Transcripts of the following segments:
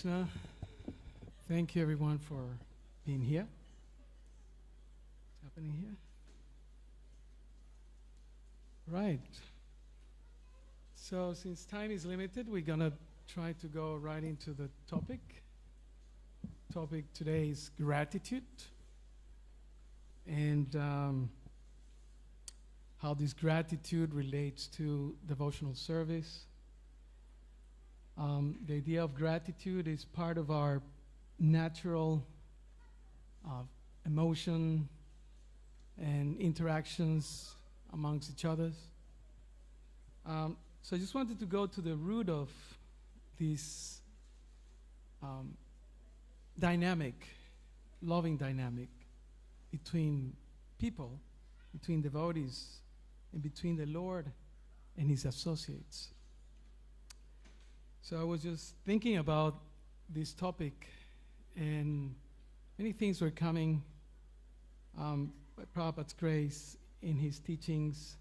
Krishna. Thank you everyone for being here. What's happening here? Right. So since time is limited, we're going to try to go right into the topic. Topic today is gratitude. And how this gratitude relates to devotional service. The idea of gratitude is part of our natural emotion and interactions amongst each other. So I just wanted to go to the root of this dynamic, loving dynamic between people, between devotees, and between the Lord and His associates. So I was just thinking about this topic, and many things were coming by Prabhupada's grace in his teachings.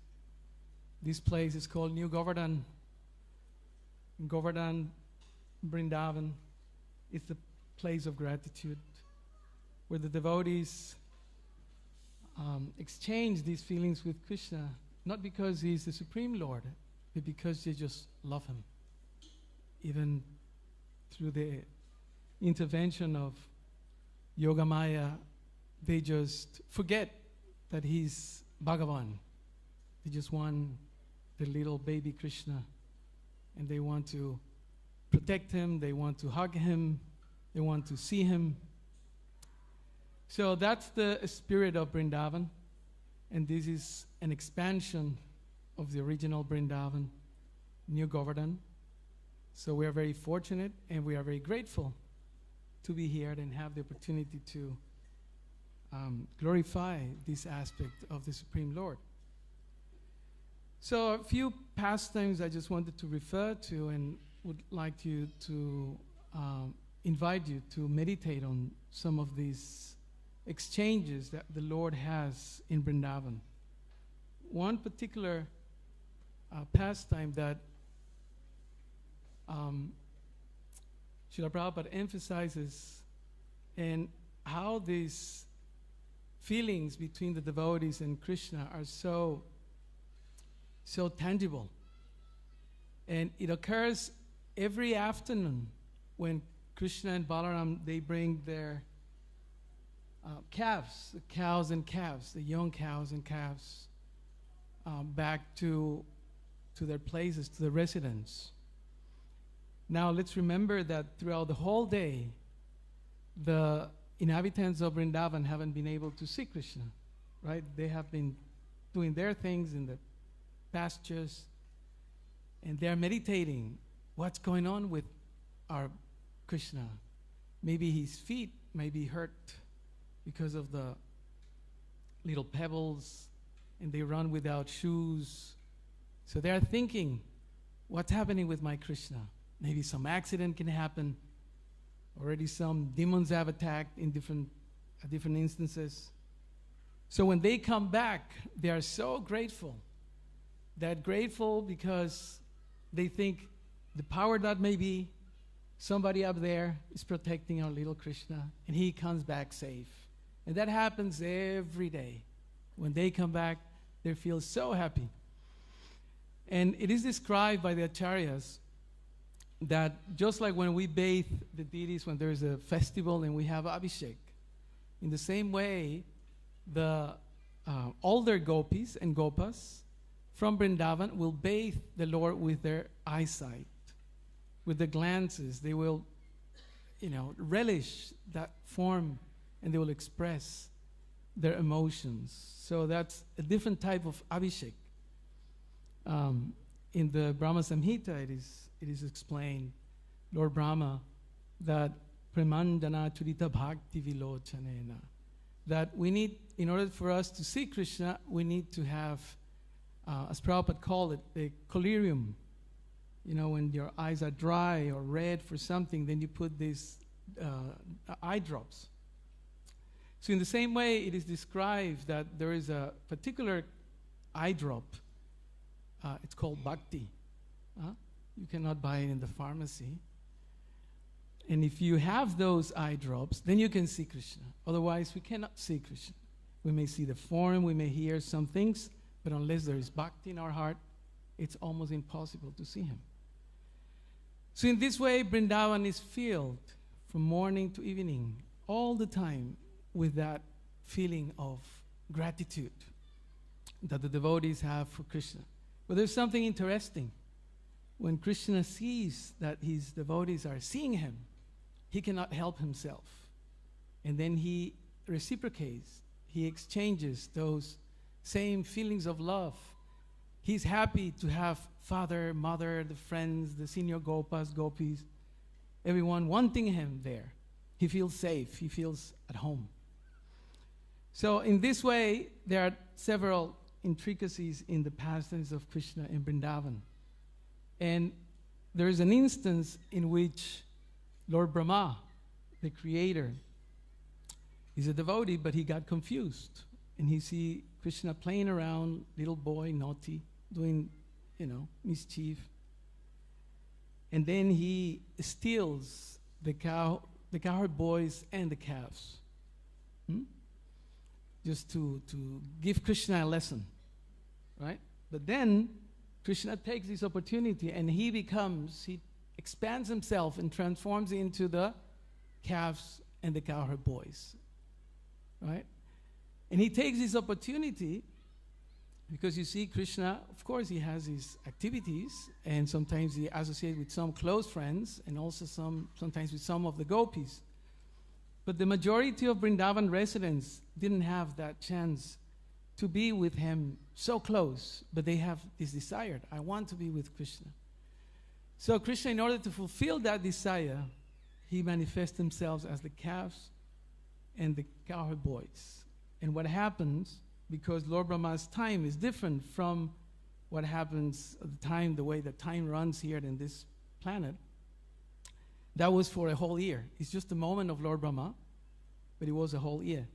This place is called New Govardhana. Govardhana, Vrindavan, is the place of gratitude, where the devotees exchange these feelings with Krishna, not because He's the Supreme Lord, but because they just love Him. Even through the intervention of Yogamaya, they just forget that He's Bhagavan. They just want the little baby Krishna, and they want to protect Him, they want to hug Him, they want to see Him. So that's the spirit of Vrindavan, and this is an expansion of the original Vrindavan, New Govardhana. So we are very fortunate and we are very grateful to be here and have the opportunity to glorify this aspect of the Supreme Lord. So a few pastimes I just wanted to refer to and would like you to invite you to meditate on some of these exchanges that the Lord has in Vrindavan. One particular pastime that Srila Prabhupada emphasizes, and how these feelings between the devotees and Krishna are so tangible. And it occurs every afternoon when Krishna and Balaram, they bring their calves, the cows and calves, the young cows and calves, back to their places, to their residence. Now let's remember that throughout the whole day, the inhabitants of Vrindavan haven't been able to see Krishna, right? They have been doing their things in the pastures, and they're meditating. What's going on with our Krishna? Maybe his feet may be hurt because of the little pebbles, and they run without shoes. So they're thinking, what's happening with my Krishna? Maybe some accident can happen. Already some demons have attacked in different instances. So when they come back, they are so grateful. That grateful because they think the power that may be, somebody up there is protecting our little Krishna, and he comes back safe. And that happens every day. When they come back, they feel so happy. And it is described by the acharyas that just like when we bathe the deities when there is a festival and we have abhishek, in the same way, the older gopis and gopas from Vrindavan will bathe the Lord with their eyesight, with the glances. They will, relish that form, and they will express their emotions. So that's a different type of abhishek. In the Brahma Samhita, it is explained, Lord Brahma, that Premandana Churita Bhakti Vilochanena, that we need, in order for us to see Krishna, we need to have, as Prabhupada called it, the collyrium. When your eyes are dry or red for something, then you put these eye drops. So in the same way, it is described that there is a particular eye drop. It's called bhakti. You cannot buy it in the pharmacy. And if you have those eye drops, then you can see Krishna. Otherwise, we cannot see Krishna. We may see the form, we may hear some things, but unless there is bhakti in our heart, it's almost impossible to see him. So in this way, Vrindavan is filled from morning to evening, all the time, with that feeling of gratitude that the devotees have for Krishna. But there's something interesting. When Krishna sees that his devotees are seeing him, he cannot help himself. And then he reciprocates. He exchanges those same feelings of love. He's happy to have father, mother, the friends, the senior gopas, gopis, everyone wanting him there. He feels safe. He feels at home. So in this way, there are several intricacies in the pastimes of Krishna in Vrindavan. And there is an instance in which Lord Brahma, the creator, is a devotee, but he got confused. And he see Krishna playing around, little boy, naughty, doing, mischief. And then he steals the cowherd boys and the calves. Just to give Krishna a lesson, right? But then Krishna takes this opportunity and he expands himself and transforms into the calves and the cowherd boys, right? And he takes this opportunity because you see Krishna, of course, he has his activities and sometimes he associates with some close friends and also sometimes with some of the gopis. But the majority of Vrindavan residents didn't have that chance to be with him so close, but they have this desire. I want to be with Krishna. So Krishna, in order to fulfill that desire, he manifests himself as the calves and the cowherd boys. And what happens, because Lord Brahma's time is different from what happens at the time, the way that time runs here in this planet, that was for a whole year. It's just a moment of Lord Brahma, but it was a whole year.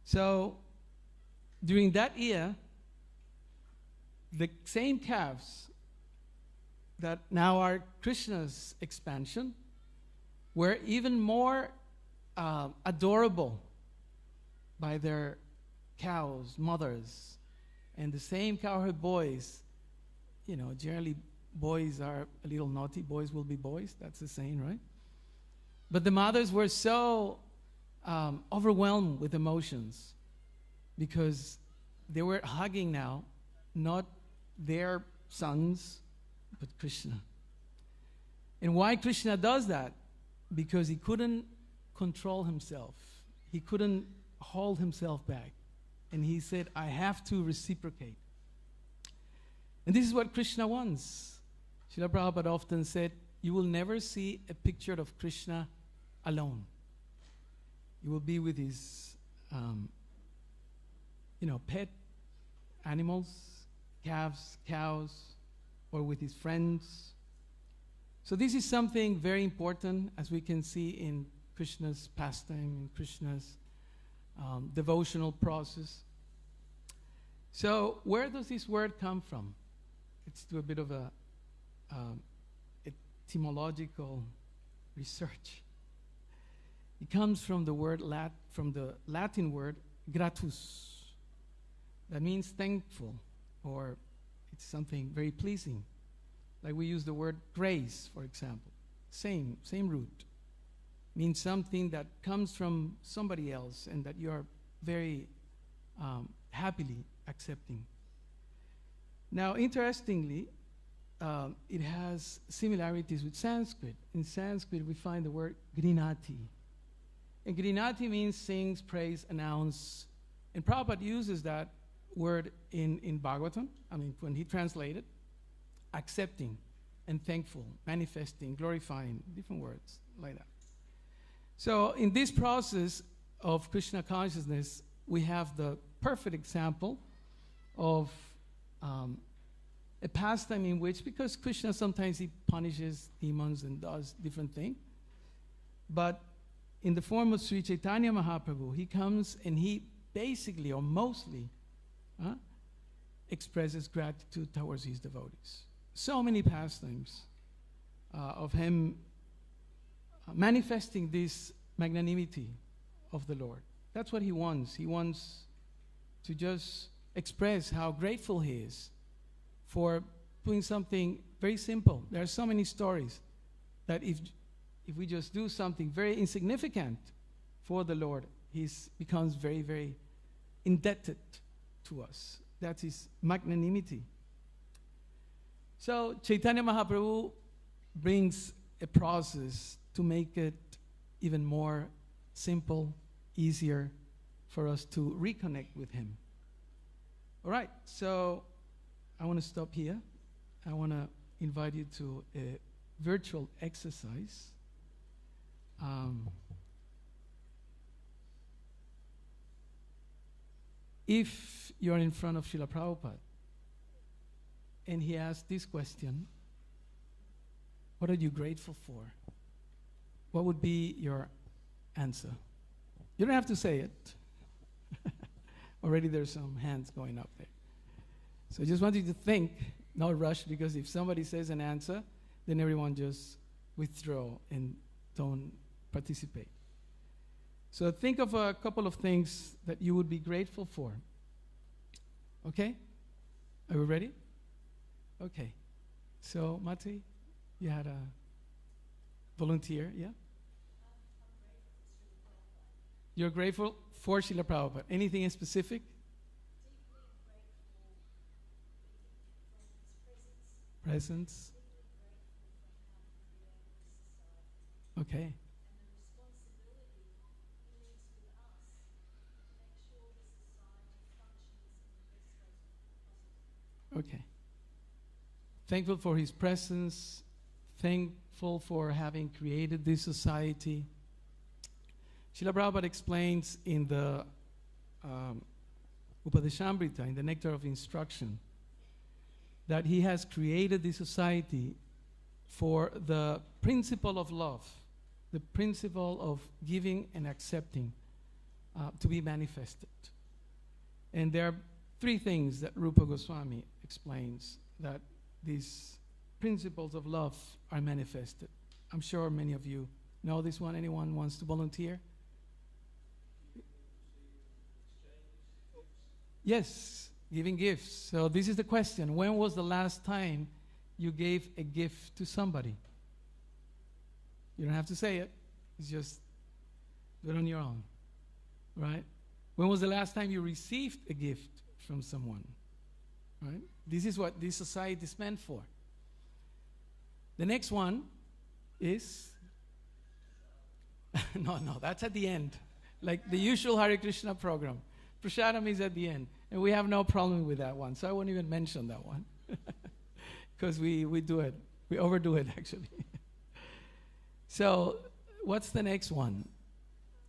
So during that year, the same calves that now are Krishna's expansion were even more adorable by their cows, mothers, and the same cowherd boys. Generally boys are a little naughty, boys will be boys, that's the saying, right? But the mothers were so overwhelmed with emotions because they were hugging now, not their sons, but Krishna. And why Krishna does that? Because he couldn't control himself. He couldn't hold himself back. And he said, I have to reciprocate. And this is what Krishna wants. Srila Prabhupada often said, you will never see a picture of Krishna alone. He will be with his, pet animals, calves, cows, or with his friends. So this is something very important, as we can see in Krishna's pastime, in Krishna's devotional process. So where does this word come from? Let's do a bit of a etymological research. It comes from the Latin word gratus. That means thankful, or it's something very pleasing. Like we use the word grace, for example. Same root. Means something that comes from somebody else and that you are very happily accepting. Now, interestingly, it has similarities with Sanskrit. In Sanskrit, we find the word grinati. And grinati means sings, praise, announce. And Prabhupada uses that word in Bhagavatam, when he translated, accepting and thankful, manifesting, glorifying, different words like that. So in this process of Krishna consciousness, we have the perfect example of a pastime in which, because Krishna sometimes he punishes demons and does different things, but in the form of Sri Chaitanya Mahaprabhu, he comes and he basically or mostly expresses gratitude towards his devotees. So many pastimes of him manifesting this magnanimity of the Lord. That's what he wants. He wants to just express how grateful he is for doing something very simple. There are so many stories that if we just do something very insignificant for the Lord, he becomes very, very indebted to us. That's his magnanimity. So Chaitanya Mahaprabhu brings a process to make it even more simple, easier for us to reconnect with him. All right, so I want to stop here. I want to invite you to a virtual exercise. If you're in front of Srila Prabhupada and he asks this question, what are you grateful for? What would be your answer? You don't have to say it. Already there's some hands going up there. So I just want you to think, not rush, because if somebody says an answer, then everyone just withdraw and don't participate. So think of a couple of things that you would be grateful for. Okay? Are we ready? Okay. So, Mati, you had a volunteer, yeah? You're grateful for Srila Prabhupada. Anything in specific? Presence. Okay. Okay. Thankful for his presence. Thankful for having created this society. Srila Prabhupada explains in the Upadeshamrita, in the Nectar of Instruction, that he has created this society for the principle of love, the principle of giving and accepting to be manifested. And there are three things that Rupa Goswami explains that these principles of love are manifested. I'm sure many of you know this one. Anyone wants to volunteer? Yes, giving gifts. So this is the question. When was the last time you gave a gift to somebody? You don't have to say it. It's just do it on your own, right? When was the last time you received a gift from someone, right? This is what this society is meant for. The next one is, no, that's at the end. Like the usual Hare Krishna program. Prasadam is at the end. And we have no problem with that one. So I won't even mention that one. Because we do it. We overdo it, actually. So what's the next one?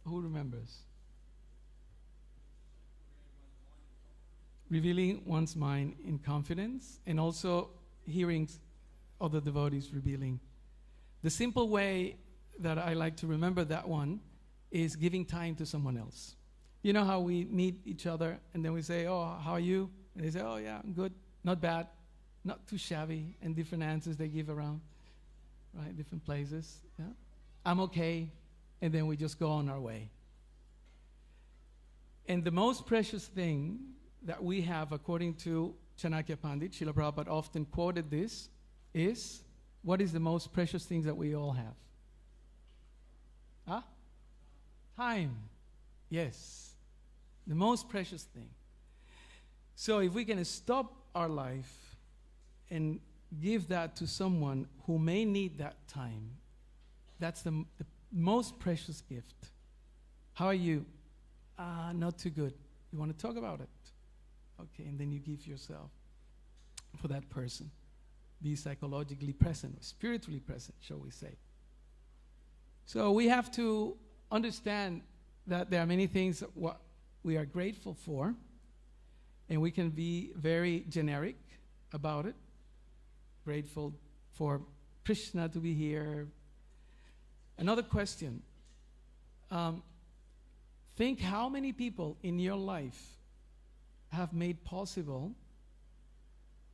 Who remembers? Revealing one's mind in confidence, and also hearing other devotees revealing. The simple way that I like to remember that one is giving time to someone else. You know how we meet each other and then we say, oh, how are you? And they say, oh, yeah, I'm good, not bad, not too shabby, and different answers they give around, right, different places. Yeah, I'm okay, and then we just go on our way. And the most precious thing that we have, according to Chanakya Pandit, Srila Prabhupada often quoted this, is, what is the most precious thing that we all have? Huh? Time. Yes. The most precious thing. So if we can stop our life and give that to someone who may need that time, that's the most precious gift. How are you? Not too good. You want to talk about it? Okay, and then you give yourself for that person. Be psychologically present, or spiritually present, shall we say. So we have to understand that there are many things that what we are grateful for, and we can be very generic about it. Grateful for Krishna to be here. Another question. Think how many people in your life have made possible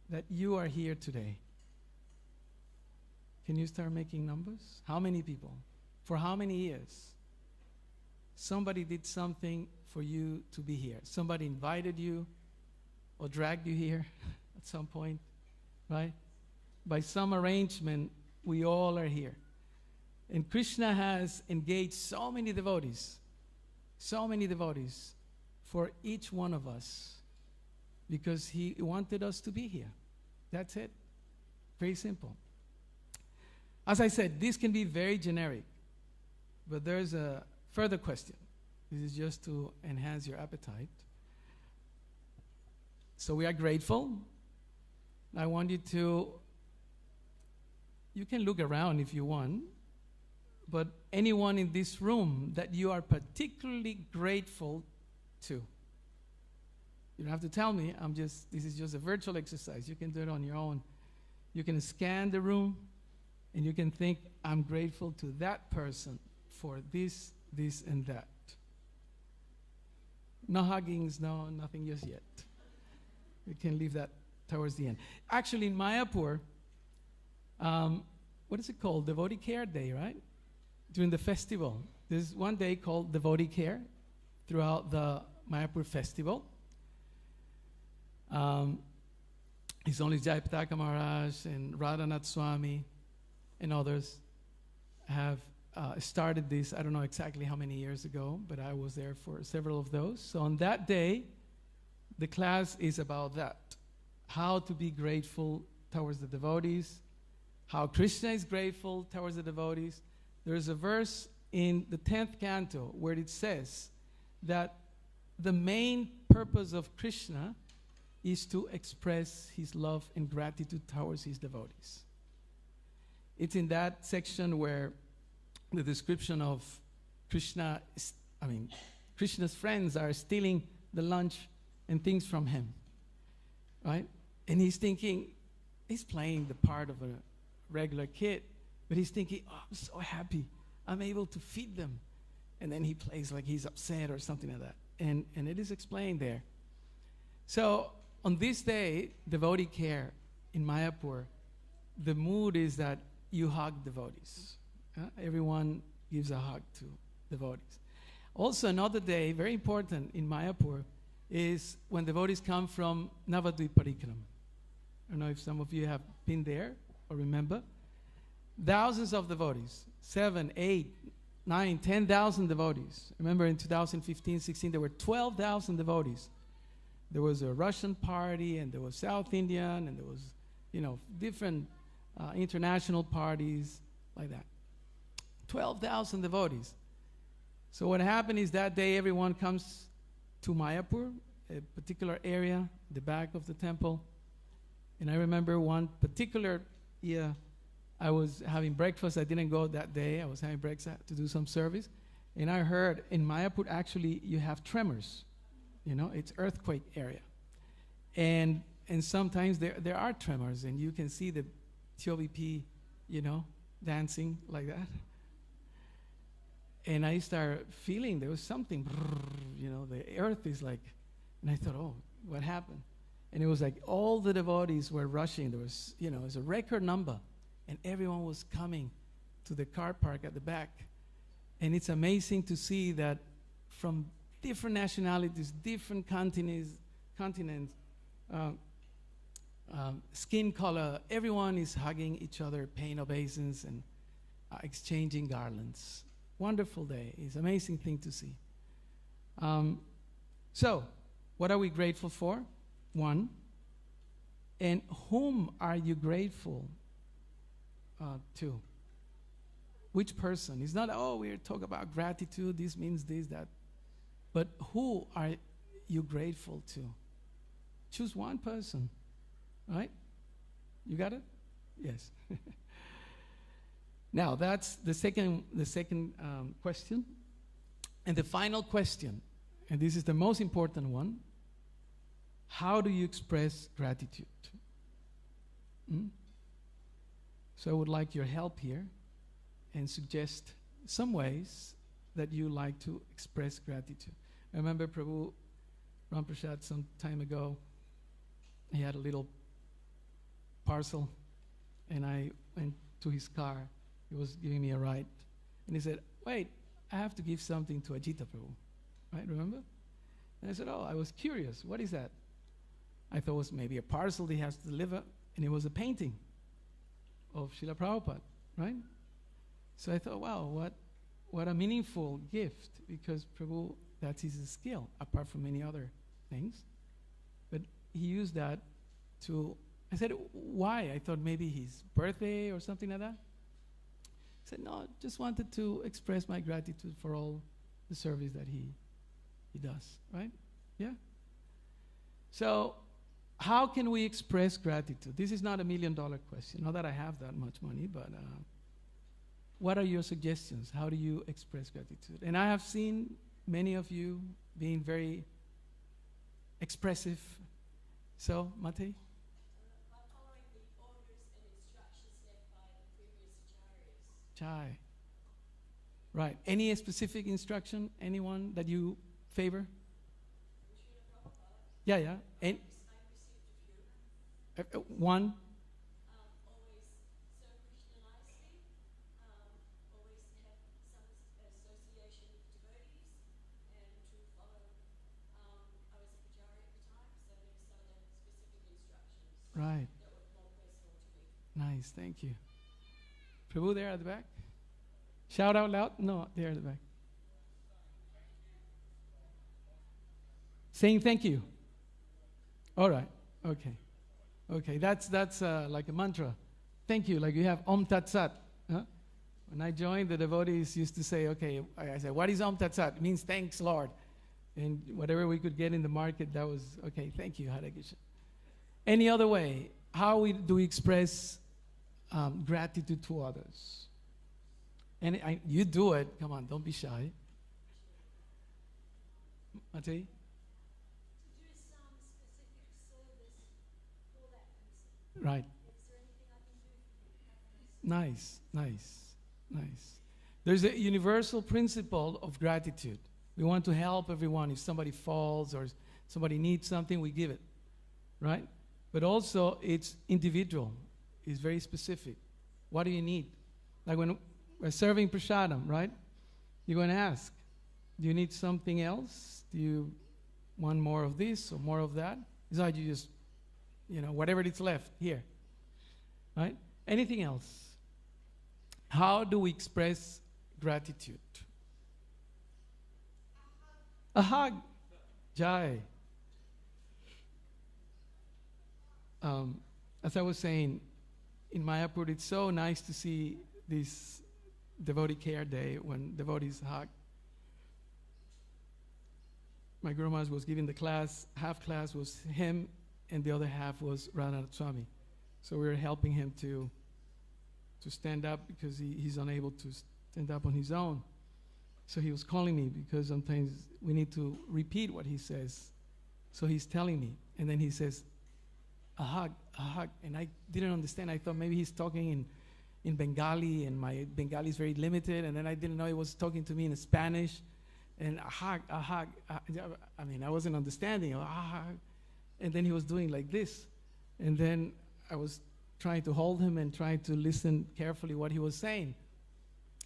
that you are here today. Can you start making numbers? How many people? For how many years? Somebody did something for you to be here. Somebody invited you or dragged you here at some point, right? By some arrangement, we all are here. And Krishna has engaged so many devotees for each one of us because he wanted us to be here. That's it. Very simple. As I said, this can be very generic, but there's a further question. This is just to enhance your appetite. So we are grateful. I want you can look around if you want, but anyone in this room that you are particularly grateful to. You don't have to tell me. This is just a virtual exercise. You can do it on your own. You can scan the room and you can think, I'm grateful to that person for this, and that. No huggings, no, nothing just yet. We can leave that towards the end. Actually, in Mayapur, what is it called? Devotee Care Day, right? During the festival. There's one day called Devotee Care throughout the Mayapur festival. It's only Jayapataka Maharaj and Radhanath Swami and others have started this. I don't know exactly how many years ago, but I was there for several of those. So on that day, the class is about that. How to be grateful towards the devotees, how Krishna is grateful towards the devotees. There's a verse in the 10th canto where it says that the main purpose of Krishna is to express his love and gratitude towards his devotees. It's in that section where the description of Krishna's friends are stealing the lunch and things from him, right? And he's thinking, he's playing the part of a regular kid, but he's thinking, oh, I'm so happy. I'm able to feed them. And then he plays like he's upset or something like that. And it is explained there. So on this day, devotee care in Mayapur, the mood is that you hug devotees. Everyone gives a hug to devotees. Also, another day, very important in Mayapur, is when devotees come from Navadvip Parikram. I don't know if some of you have been there or remember. Thousands of devotees, 7, 8, 9, 10,000 devotees. Remember in 2015, 16, there were 12,000 devotees. There was a Russian party, and there was South Indian, and there was, different international parties like that. 12,000 devotees. So what happened is that day everyone comes to Mayapur, a particular area, the back of the temple. And I remember one particular year, I was having breakfast. I didn't go that day. I was having breakfast to do some service. And I heard in Mayapur, actually, you have tremors. It's earthquake area. And sometimes there are tremors, and you can see the TOVP, dancing like that. And I started feeling there was something, the earth is like, and I thought, oh, what happened? And it was like all the devotees were rushing. There was, it was a record number, and everyone was coming to the car park at the back. And it's amazing to see that from different nationalities, different continents, skin color, everyone is hugging each other, paying obeisance, and exchanging garlands. Wonderful day. It's an amazing thing to see. So, what are we grateful for? One. And whom are you grateful to? Which person? It's not, we're talking about gratitude, this means this, that. But who are you grateful to? Choose one person, right? You got it? Yes. Now, that's the second question. And the final question, and this is the most important one, how do you express gratitude? So I would like your help here and suggest some ways that you like to express gratitude. I remember Prabhu Ramprasad some time ago, he had a little parcel, and I went to his car. He was giving me a ride. And he said, wait, I have to give something to Ajita Prabhu. Right, remember? And I said, oh, I was curious. What is that? I thought it was maybe a parcel he has to deliver, and it was a painting of Srila Prabhupada, right? So I thought, wow, what a meaningful gift, because Prabhu, that's his skill, apart from many other things. But he used that to, I said, why? I thought maybe his birthday or something like that. He said, no, just wanted to express my gratitude for all the service that he does, right? Yeah? So, how can we express gratitude? This is not $1 million question. Not that I have that much money, but what are your suggestions? How do you express gratitude? And I have seen many of you being very expressive. So, Mate? By following the orders and instructions left by the previous acharyas. Chai. Right. Any specific instruction? Anyone that you favor? Yeah, yeah. And I received a few. one. Always serve Krishna nicely. Always have some association with devotees, and to follow. I was a pujari at the time, so there were some specific instructions Right. that were more personal to me. Nice. Thank you. Prabhu there at the back. Shout out loud. No, there at the back. Saying thank you. All right. Okay. Okay. That's like a mantra. Thank you. Like you have Om Tat Sat. Huh? When I joined, the devotees used to say, okay, I said, what is Om Tat Sat? It means thanks, Lord. And whatever we could get in the market, that was, okay, thank you, Hare Krishna. Any other way? How do we express gratitude to others? And you do it. Come on, don't be shy. Mate? To do some specific service for that person. Right. Is there anything I can do for that person? Nice, nice, nice. There's a universal principle of gratitude. We want to help everyone. If somebody falls or somebody needs something, we give it, right? But also, it's individual. It's very specific. What do you need? Like when we're serving prasadam, right? You're going to ask, do you need something else? Do you want more of this or more of that? It's not you just, whatever is left, here, right? Anything else? How do we express gratitude? A hug. Jai. As I was saying, in Mayapur, it's so nice to see this devotee care day when devotees hug. My Guru Maharaj was giving the class, half class was him, and the other half was Radhanath Swami. So we were helping him to stand up because he's unable to stand up on his own. So he was calling me because sometimes we need to repeat what he says. So he's telling me, and then he says, a hug. And I didn't understand. I thought maybe he's talking in Bengali, and my Bengali is very limited, and then I didn't know he was talking to me in Spanish. And a hug. I mean, I wasn't understanding. And then he was doing like this. And then I was trying to hold him and trying to listen carefully what he was saying.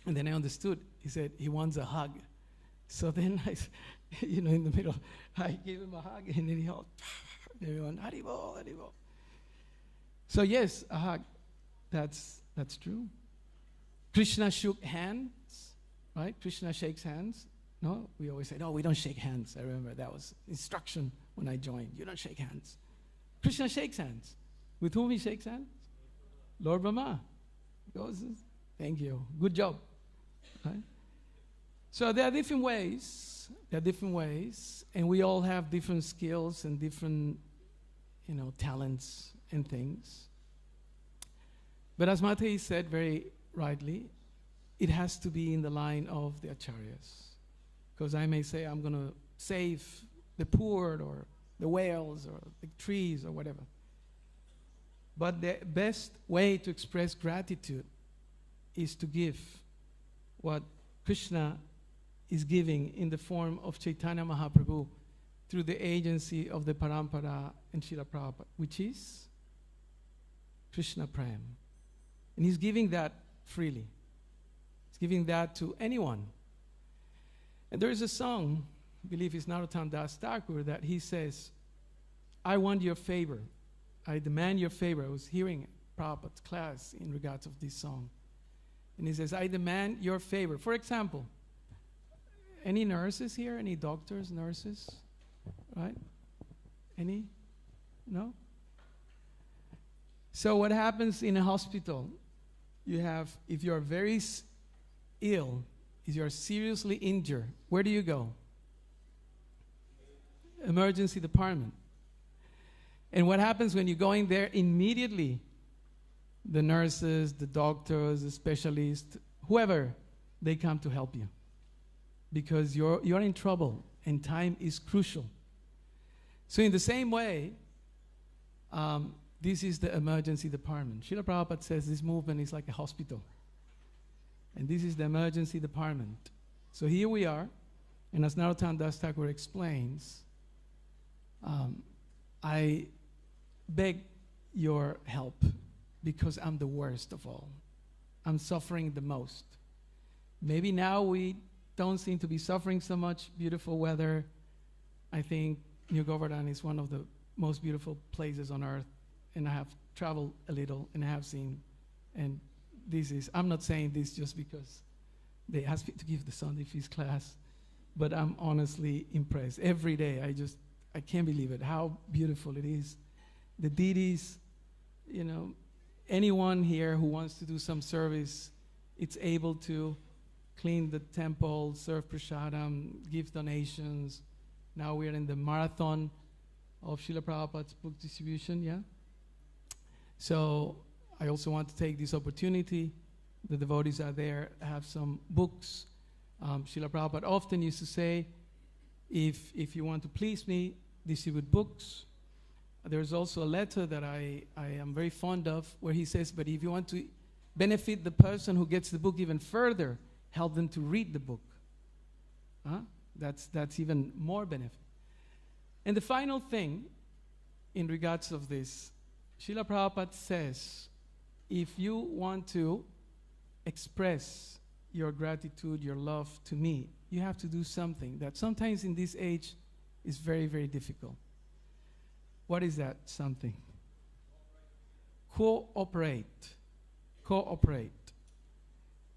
And then I understood. He said he wants a hug. So then in the middle, I gave him a hug, and then he held. Everyone, Haribol, Haribol. So yes, a hug. That's true. Krishna shook hands, right? Krishna shakes hands. No, we always say, no, we don't shake hands. I remember that was instruction when I joined. You don't shake hands. Krishna shakes hands. With whom he shakes hands? Lord Brahma. Goes, thank you. Good job. Right? So there are different ways. And we all have different skills and different, talents and things. But as Mate said very rightly, it has to be in the line of the acharyas. Because I may say I'm going to save the poor or the whales or the trees or whatever. But the best way to express gratitude is to give what Krishna is giving in the form of Chaitanya Mahaprabhu through the agency of the Parampara and Srila Prabhupada, which is Krishna Prem. And he's giving that freely. He's giving that to anyone. And there is a song, I believe it's Narottam Das Thakur, that he says, I want your favor. I demand your favor. I was hearing Prabhupada's class in regards of this song. And he says, I demand your favor. For example, any nurses here? Any doctors, nurses? Right? Any? No? So what happens in a hospital? You have, if you're very ill, if you're seriously injured, where do you go? Emergency department. And what happens when you go in there? Immediately, the nurses, the doctors, the specialists, whoever, they come to help you. Because you're in trouble, and time is crucial. So in the same way, this is the emergency department. Srila Prabhupada says this movement is like a hospital. And this is the emergency department. So here we are, and as Narottam Das Thakur explains, I beg your help because I'm the worst of all. I'm suffering the most. Maybe now we don't seem to be suffering so much. Beautiful weather. I think New Govardhana is one of the most beautiful places on earth. And I have traveled a little and I have seen. And this is, I'm not saying this just because they asked me to give the Sunday feast class, but I'm honestly impressed. Every day I can't believe it, how beautiful it is. The deities, you know, anyone here who wants to do some service, it's able to clean the temple, serve prasadam, give donations. Now we're in the marathon of Srila Prabhupada's book distribution, yeah? So I also want to take this opportunity. The devotees are there, have some books. Srila Prabhupada often used to say, if you want to please me, distribute books. There's also a letter that I am very fond of where he says, but if you want to benefit the person who gets the book even further, help them to read the book. That's even more benefit. And the final thing in regards of this, Srila Prabhupada says, if you want to express your gratitude, your love to me, you have to do something that sometimes in this age is very, very difficult. What is that something? Cooperate. Cooperate.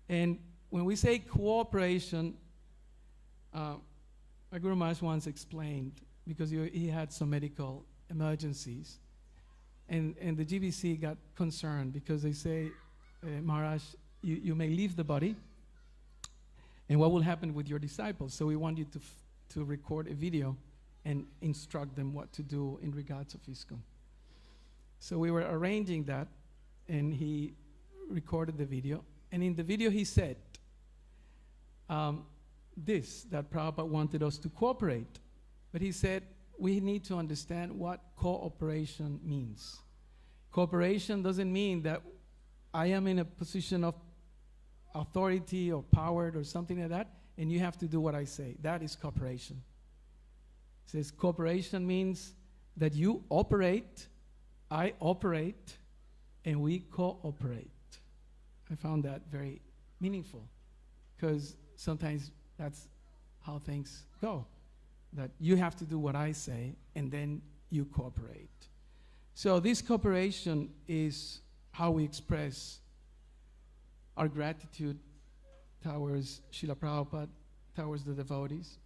And when we say cooperation, my Guru Maharaj once explained, because he had some medical emergencies, and the GBC got concerned because they say, Maharaj, you may leave the body, and what will happen with your disciples? So we want you to record a video and instruct them what to do in regards of ISKCON. So we were arranging that, and he recorded the video. And in the video he said, that Prabhupada wanted us to cooperate. But he said, we need to understand what cooperation means. Cooperation doesn't mean that I am in a position of authority or power or something like that, and you have to do what I say. That is cooperation. It says cooperation means that you operate, I operate, and we cooperate. I found that very meaningful because sometimes that's how things go. That you have to do what I say and then you cooperate. So this cooperation is how we express our gratitude towards Srila Prabhupada, towards the devotees.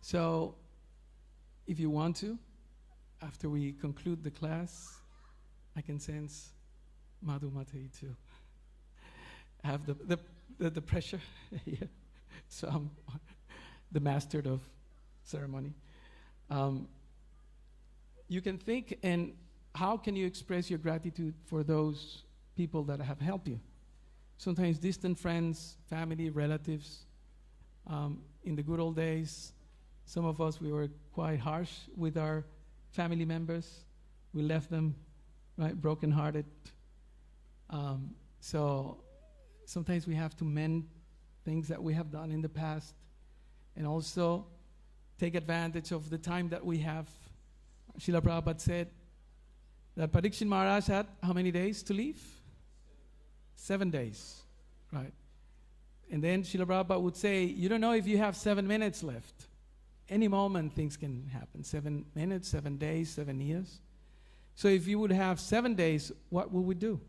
So if you want to, after we conclude the class, I can sense Madhu Matai to have the pressure here. So I'm the master of ceremony. You can think, and how can you express your gratitude for those people that have helped you? Sometimes distant friends, family, relatives. In the good old days, some of us, we were quite harsh with our family members. We left them, right, brokenhearted. So sometimes we have to mend things that we have done in the past, and also take advantage of the time that we have. Srila Prabhupada said that Parikshit Maharaj had how many days to leave? 7 days, right? And then Srila Prabhupada would say, you don't know if you have 7 minutes left. Any moment things can happen. 7 minutes, 7 days, 7 years. So if you would have 7 days, what will we do?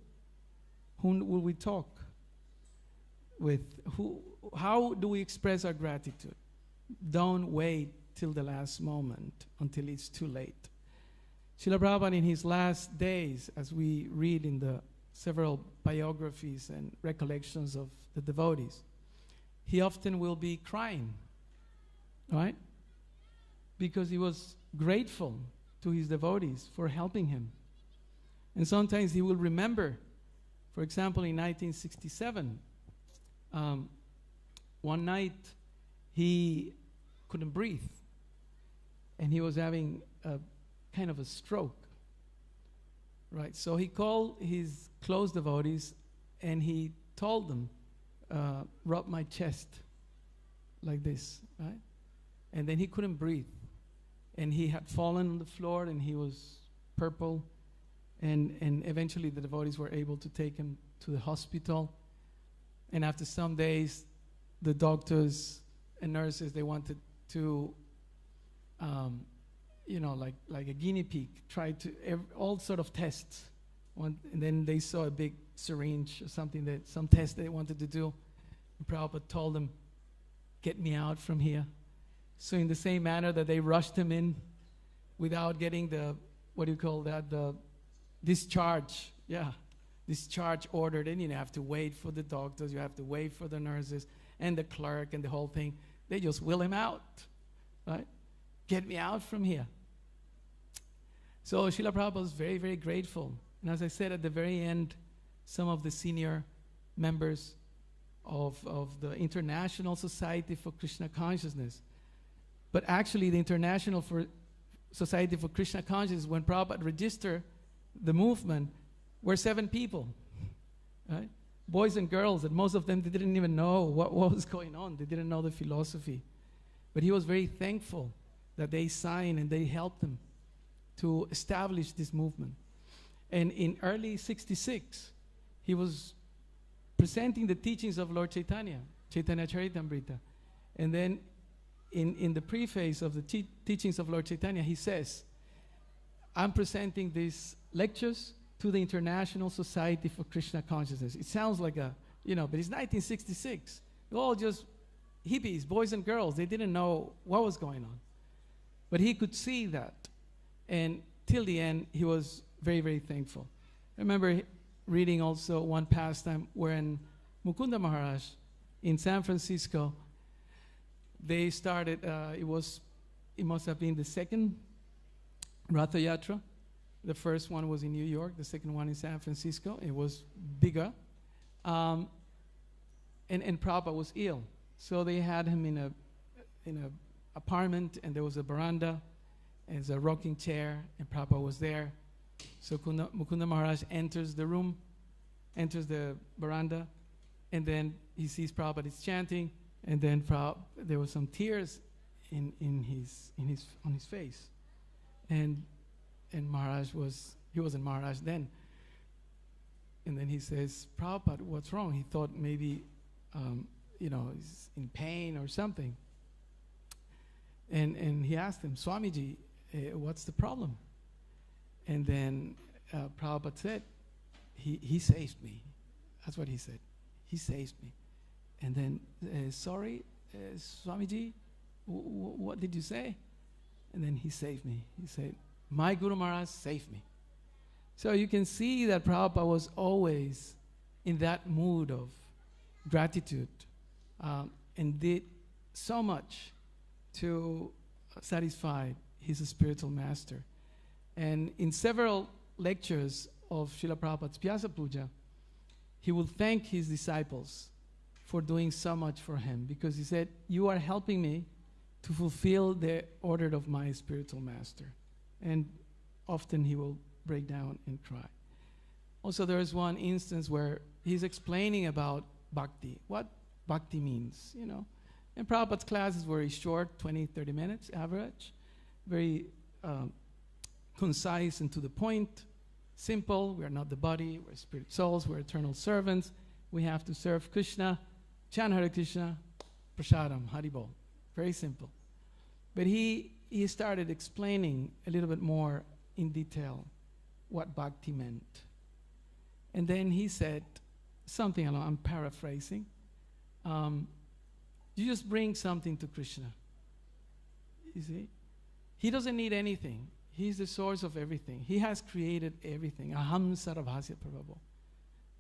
Whom will we talk with? How do we express our gratitude? Don't wait till the last moment, until it's too late. Srila Prabhupada in his last days, as we read in the several biographies and recollections of the devotees, he often will be crying, right? Because he was grateful to his devotees for helping him. And sometimes he will remember, for example, in 1967, one night he couldn't breathe, and he was having a kind of a stroke, right? So he called his close devotees, and he told them, rub my chest like this, right? And then he couldn't breathe, and he had fallen on the floor, and he was purple, and eventually the devotees were able to take him to the hospital. And after some days, the doctors and nurses, they wanted to, like a guinea pig, try to all sort of tests. And then they saw a big syringe or something, some test they wanted to do. And Prabhupada told them, get me out from here. So in the same manner that they rushed him in without getting the discharge. Yeah, discharge order. Then you have to wait for the doctors, you have to wait for the nurses and the clerk and the whole thing. They just will him out, right? Get me out from here. So Srila Prabhupada was very, very grateful. And as I said at the very end, some of the senior members of the International Society for Krishna Consciousness, but actually the International Society for Krishna Consciousness, when Prabhupada registered the movement, were 7 people, right? Boys and girls, and most of them, they didn't even know what was going on. They didn't know the philosophy. But he was very thankful that they signed and they helped him to establish this movement. And in early 66, he was presenting the teachings of Lord Chaitanya, Chaitanya Charitamrita. And then in the preface of the teachings of Lord Chaitanya, he says, I'm presenting these lectures to the International Society for Krishna Consciousness. It sounds like but it's 1966. They're all just hippies, boys and girls. They didn't know what was going on. But he could see that. And till the end, he was very, very thankful. I remember reading also one pastime wherein Mukunda Maharaj in San Francisco, they started, it must have been the second Ratha Yatra. The first one was in New York, the second one in San Francisco. It was bigger. And Prabhupada was ill. So they had him in a apartment, and there was a veranda, and there's a rocking chair, and Prabhupada was there. So Mukunda Maharaj enters the room, enters the veranda, and then he sees Prabhupada is chanting, and then there were some tears on his face. And Maharaj he wasn't Maharaj then. And then he says, Prabhupada, what's wrong? He thought maybe, he's in pain or something. And he asked him, Swamiji, what's the problem? And then Prabhupada said, he saved me. That's what he said. He saved me. And then, sorry, Swamiji, what did you say? And then he saved me. He said, my Guru Maharaj saved me. So you can see that Prabhupada was always in that mood of gratitude and did so much to satisfy his spiritual master. And in several lectures of Srila Prabhupada's Pyasa Puja, he would thank his disciples for doing so much for him, because he said, you are helping me to fulfill the order of my spiritual master. And often he will break down and cry. Also, there is one instance where he's explaining about bhakti, what bhakti means, And Prabhupada's class is very short, 20, 30 minutes average, very concise and to the point, simple. We are not the body, we're spirit souls, we're eternal servants. We have to serve Krishna chant Hare Krishna, prasadam, Haribol. Very simple. But he started explaining a little bit more in detail what bhakti meant. And then he said something along, I'm paraphrasing. You just bring something to Krishna. You see? He doesn't need anything. He's the source of everything. He has created everything. Aham sarabhasya prabhu.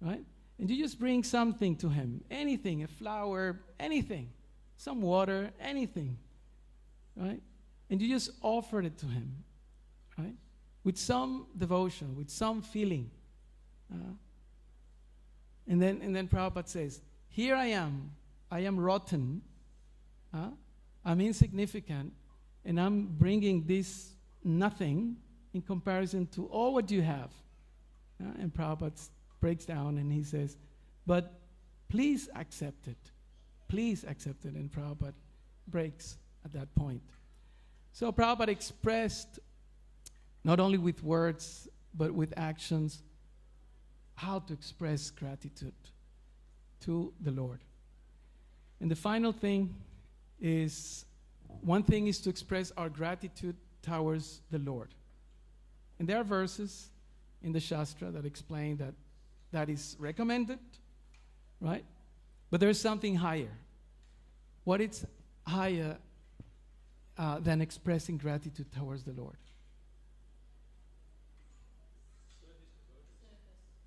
Right? And you just bring something to him. Anything, a flower, anything. Some water, anything. Right? And you just offer it to him. Right? With some devotion, with some feeling. And then Prabhupada says, here I am rotten, I'm insignificant, and I'm bringing this nothing in comparison to all what you have. And Prabhupada breaks down and he says, but please accept it. Please accept it. And Prabhupada breaks at that point. So Prabhupada expressed, not only with words, but with actions, how to express gratitude to the Lord. And the final thing is, one thing is to express our gratitude towards the Lord. And there are verses in the Shastra that explain that that is recommended, right? But there's something higher. What is higher than expressing gratitude towards the Lord?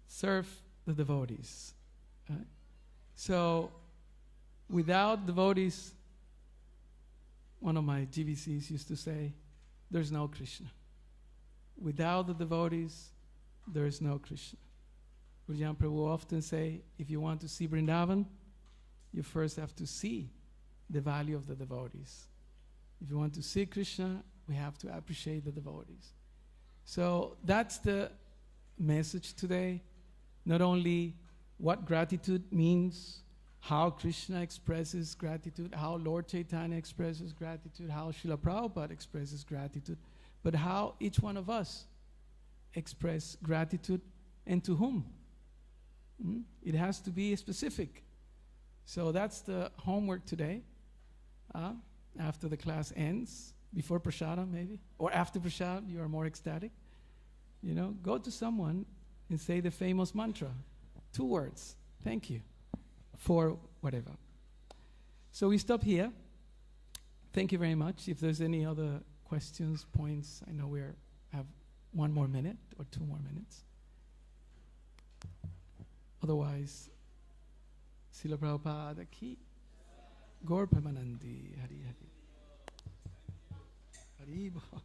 Serve the devotees. Right? So, without devotees, one of my GVCs used to say, there's no Krishna. Without the devotees, there is no Krishna. Gurujan Prabhu often say, if you want to see Vrindavan, you first have to see the value of the devotees. If you want to see Krishna, we have to appreciate the devotees. So that's the message today. Not only what gratitude means, how Krishna expresses gratitude, how Lord Chaitanya expresses gratitude, how Srila Prabhupada expresses gratitude, but how each one of us express gratitude, and to whom. It has to be specific. So that's the homework today. After the class ends, before prasadam maybe, or after prasadam, you are more ecstatic. You know, go to someone and say the famous mantra. 2 words. Thank you. For whatever. So we stop here. Thank you very much. If there's any other questions, points, I know we have 1 more minute or 2 more minutes. Otherwise, Srila Prabhupada ki, Gaur Premanandi, Hari Hari. Hari Bol.